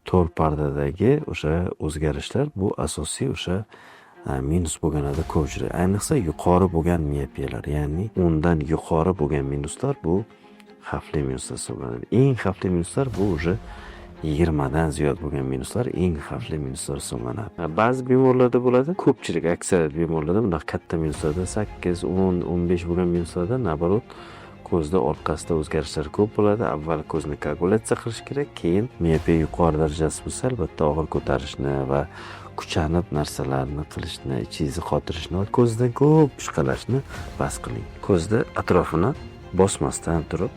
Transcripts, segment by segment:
to'r pardadagi o'sha o'zgarishlar bu asosiy o'sha minus bo'lganida ko'p uchraydi. Ayniqsa yuqori bo'lgan miyopiyalar, ya'ni undan yuqori bo'lgan minuslar bu xavfli minuslar hisoblanadi. Eng xavfli minuslar bu o'sha 20 dan ziyod bo'lgan minuslar eng xavfli minuslar hisoblanadi. Ba'zi bemorlarda bo'ladi, ko'pchilik aksariyat bemorlarda bunday katta minuslarda 8, 10, 15 bo'lgan minuslarda nabarot ko'zda orqasida o'zgarishlar ko'p bo'ladi. Avval ko'zni koagulyatsiya qilish kerak, keyin miopiya yuqori darajasi bo'lsa albatta og'ir ko'tarishni va kuchanib narsalarni qilishni, ichingizni qotirishni va ko'zdan ko'p ishqalashni bas qiling. Ko'zni atrofini bosmasdan turib,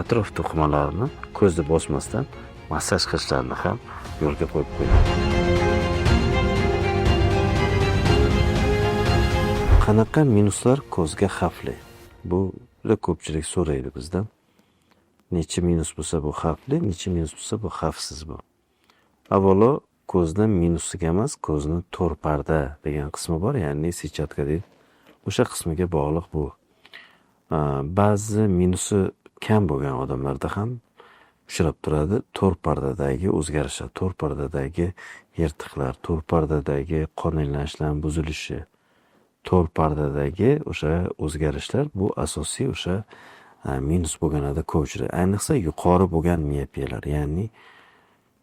atrof to'qimalarini ko'zni bosmasdan massaj qilishlarni ham yo'lga qo'yib qo'ying. Qanaqa minuslar ko'zga xavfli? Bu ko'pchilik so'raydi bizdan. Necha minus bo'lsa bu xavfli, necha minus bo'lsa bu xavfsiz bu. Avvalo ko'zni minusiga emas, ko'zni to'r parda degan qismi bor, ya'ni siychatka deydi. O'sha qismiga bog'liq bu. Ba'zi minusi kam bo'lgan odamlarda ham uchrab turadi to'r pardadagi o'zgarishlar, to'r pardadagi yirtiqlar, to'r pardadagi qon aylanishlarning buzilishi, to'r pardadagi o'sha o'zgarishlar bu asosiy o'sha minus bo'lganida ko'p uchraydi. Ayniqsa yuqori bo'lgan miopiyalar, ya'ni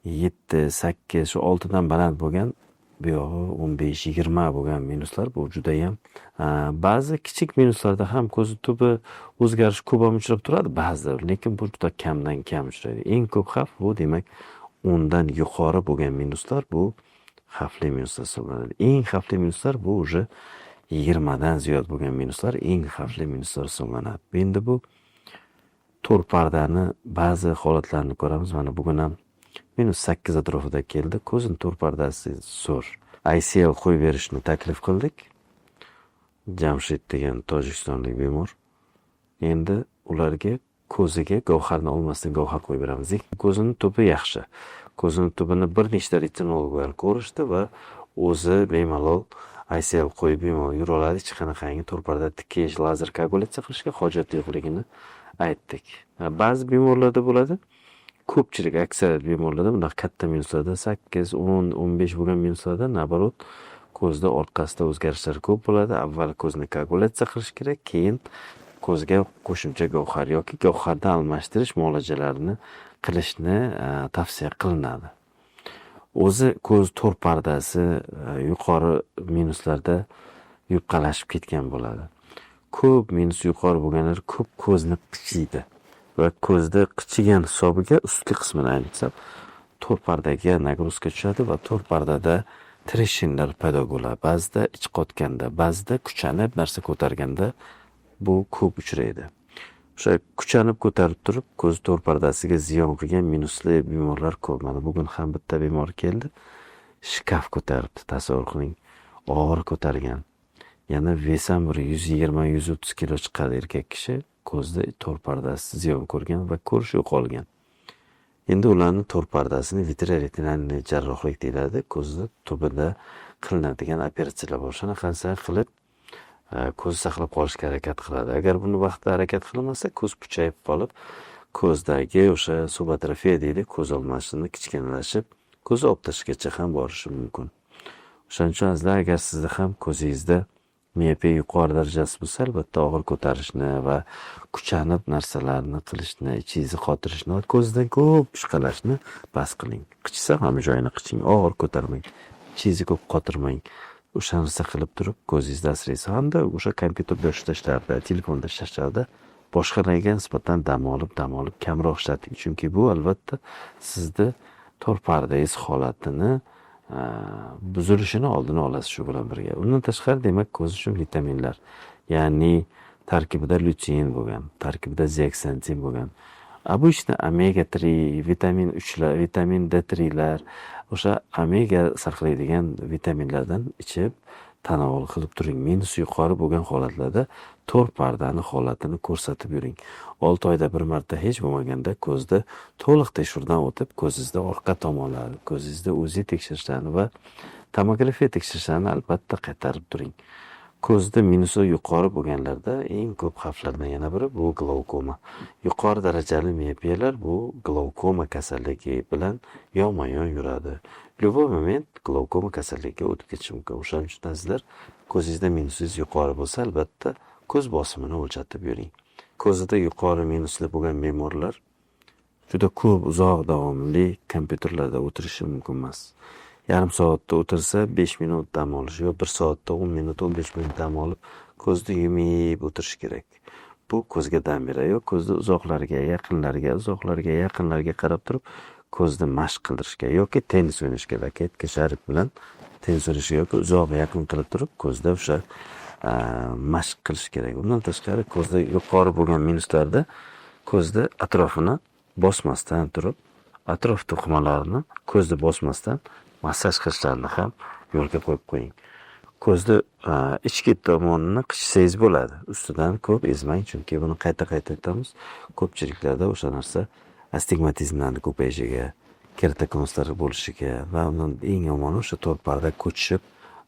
7, 8, shu 6 dan baland bo'lgan, bu yog'i 15, 20 bo'lgan minuslar bu juda ham ba'zi kichik minuslarda ham ko'z tubi o'zgarish ko'p ham uchrab turadi ba'zida, lekin bu juda kamdan kam uchraydi. Eng ko'p xavf bu demak 10 dan yuqori bo'lgan minuslar bu xavfli minuslar hisoblanadi. Eng xavfli minuslar bu o'sha 20 dan ziyod bo'lgan minuslar eng xavfli minuslar hisoblanadi. Endi bu to'r pardani ba'zi holatlarini ko'ramiz. Mana bugun ham -8 atrofida keldi. Ko'zning to'r pardasi zo'r. ICL qo'yib berishni taklif qildik. Jamshid degan tojikistonlik bemor. Endi ularga ko'ziga gavharni olmasdan gavhar qo'yib beramiz. Ko'zining tubi yaxshi. Ko'zining tubini bir nechta retinol bilan ko'rishdi va o'zi bemalol ICL qo'yib bemalol yura oladi. Hech qanaqangi to'r parda tikish, lazer koagulyatsiya qilishga hojat yo'qligini aytdik. Ba'zi bemorlarda bo'ladi. Ko'pchilik aksariyat bemorlarda bunday katta minuslarda 8, 10, 15 bo'lgan minuslarda nabarot ko'zda orqasida o'zgarishlar ko'p bo'ladi. Avval ko'zni koagulyatsiya qilish kerak, keyin ko'zga qo'shimcha gavhar yoki gavhardan almashtirish muolajalarini qilishni tavsiya qilinadi. O'zi ko'z to'r pardasi yuqori minuslarda yupqalashib ketgan bo'ladi. Ko'p minus yuqori bo'lganlar ko'p ko'zni qichiydi. Va ko'zda qichigan hisobiga ustki qismini ayniqsa to'r pardaga nagruzka tushadi va to'r pardada treshinlar paydo bo'ladi. Ba'zida ich qotganda, ba'zida kuchanib narsa ko'targanda bu ko'p uchraydi. O'sha kuchanib ko'tarib turib ko'z to'r pardasiga ziyon qilgan minusli bemorlar ko'p. Mana bugun ham bitta bemor keldi. Shkaf ko'taribdi, tasavvur qiling. Og'ir ko'targan. Yana vesam 120-130 kilo chiqadi erkak kishi. Ko'zda to'r pardasi ziyon ko'rgan va ko'rish yo'qolgan. Endi ularni to'r pardasini vitreoretinalniy jarrohlik deyiladi. Ko'zda tubida qilinadigan operatsiyalar bor. Shunaqasi qilib ko'z saqlab qolishga harakat qiladi. Agar buni vaqtida harakat qilinmasa, ko'z puchayib qolib, ko'zdagi o'sha subatrofiya deydi, ko'z olmashini kichkinalashib, ko'z olib tashlashgacha ham borishi mumkin. O'shaning uchun azizlar, agar sizda ham ko'zingizda miopiya yuqori darajasi bo'lsa, albatta og'ir ko'tarishni va kuchanib narsalarni qilishni, ichingizni qotirishni va ko'zdan ko'p ishqalashni bas qiling. Qichsa ham joyini qiching, og'ir ko'tarmang, ichingizni ko'p qotirmang. O'sha narsa qilib turib ko'zingizni asraysiz. Hamda o'sha kompyuterda ishlashlarda, telefonda ishlashlarda boshqalarga nisbatan dam olib kamroq ishlating. Chunki bu albatta sizda to'r pardangiz holatini buzilishini oldini olasiz shu bilan birga. Undan tashqari demak ko'z uchun vitaminlar, ya'ni tarkibida lutein bo'lgan, tarkibida zeaksantin bo'lgan. Bu ishni omega 3, vitamin 3lar, vitamin D3lar, o'sha omega saqlaydigan vitaminlardan ichib tanovul qilib turing. Minus yuqori bo'lgan holatlarda to'r pardani holatini ko'rsatib yuring. 6 oyda bir marta hech bo'lmaganda ko'zda to'liq tekshiruvdan o'tib, ko'zingizda orqa tomonlari, ko'zingizda o'zi tekshirishlarni va tomografiya tekshirishlarini albatta qaytarib turing. Ko'zda minusi yuqori bo'lganlarda eng ko'p xavflardan yana biri bu glaukoma. Yuqori darajali miopiyalar bu glaukoma kasalligi bilan yonma-yon yuradi. Любой moment glaukoma kasalligiga o'tib ketishi mumkin. O'shaning uchun azizlar, ko'zingizda minusingiz yuqori bo'lsa, albatta ko'z bosimini o'lchatib yuring. Ko'zida yuqori minusli bo'lgan bemorlar juda ko'p uzoq davomli kompyuterlarda o'tirishi mumkin emas. Yarim soatda o'tirsa 5 minut dam olish yo 1 soatda 10 minut 15 minut dam olib ko'zni yumib o'tirish kerak. Bu ko'zga dam beradi. Yo ko'zni uzoqlarga qarab turib ko'zni mashq qildirishga yoki tennis o'ynashga, raketka sharik bilan tennis o'ynashga yoki uzoq yaqin qilib turib ko'zda o'sha mashq qilish kerak. Undan tashqari ko'zda yuqori bo'lgan minuslarda ko'zda atrofini bosmasdan turib, atrof to'qimalarini ko'zni bosmasdan massaj qilishlarini ham yo'lga qo'yib qo'ying. Ko'zni ichki tomonini qishisangiz bo'ladi. Ustidan ko'p ezmang, chunki buni qayta-qayta aytamiz. Ko'pchiliklarda o'sha narsa astigmatizmlarning ko'payishiga, keratokonuslar bo'lishiga va undan eng yomoni o'sha to'rparda ko'chishib,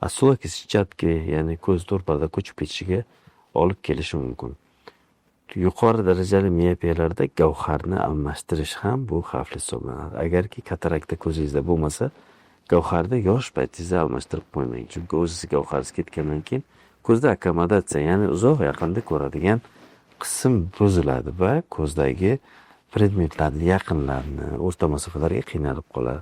assoki sichatki, ya'ni ko'z to'rparda ko'chib ketishiga olib kelishi mumkin. Yuqori darajali miopiyalarda gavharni almashtirish ham bu xavfli hisoblanadi. Agarki katarakta ko'zingizda bo'lmasa, gavharni yosh paytingizda almashtirib qo'ymang. Chunki o'ziz gavharingiz ketgandan keyin ko'zda akkomodatsiya, ya'ni uzoq yaqinda ko'radigan qism buziladi va ko'zdagi predmetlarni, yaqinlarni o'rta masofalarga qiynalib qoladi.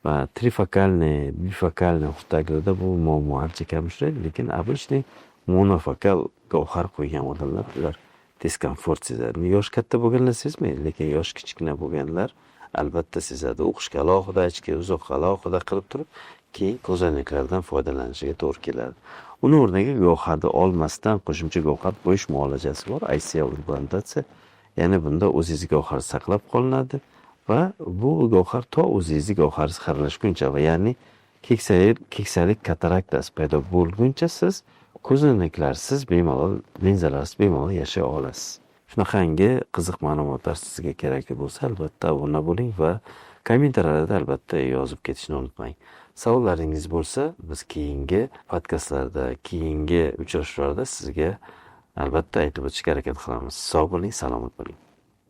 Va trifokalniy, bifokalniy hushtaklarda bu muammo ancha kam uchraydi, lekin обычный monofokal gavhar qo'ygan odamlar ular diskomfort sezadi. Yosh katta bo'lganlar sezmaydi, lekin yosh kichkina bo'lganlar albatta sezadi. O'qishga alohida, ichki uzoqqa alohida qilib turib, keyin ko'zoynaklardan foydalanishiga to'g'ri keladi. Uni o'rniga gavharni olmasdan qo'shimcha gavhar qo'yish muolajasi bor, ICL implantatsiya. Ya'ni bunda o'zingizning gavhar saqlab qolinadi va bu gavhar to o'zingizning gavharingiz xiralashguncha va ya'ni keksalik kataraktasi paydo bo'lguncha siz ko'zoynaklarsiz bemalol, linzalarsiz bemalol yashay olasiz. Shunaqangi qiziq ma'lumotlar sizga kerakli bo'lsa, albatta obuna bo'ling va kommentariyalarda albatta yozib ketishni unutmang. Savollaringiz bo'lsa, biz keyingi podkastlarda, keyingi uchrashuvlarda sizga albatta aytib o'tishga harakat qilamiz. Sog' bo'ling, salomat bo'ling.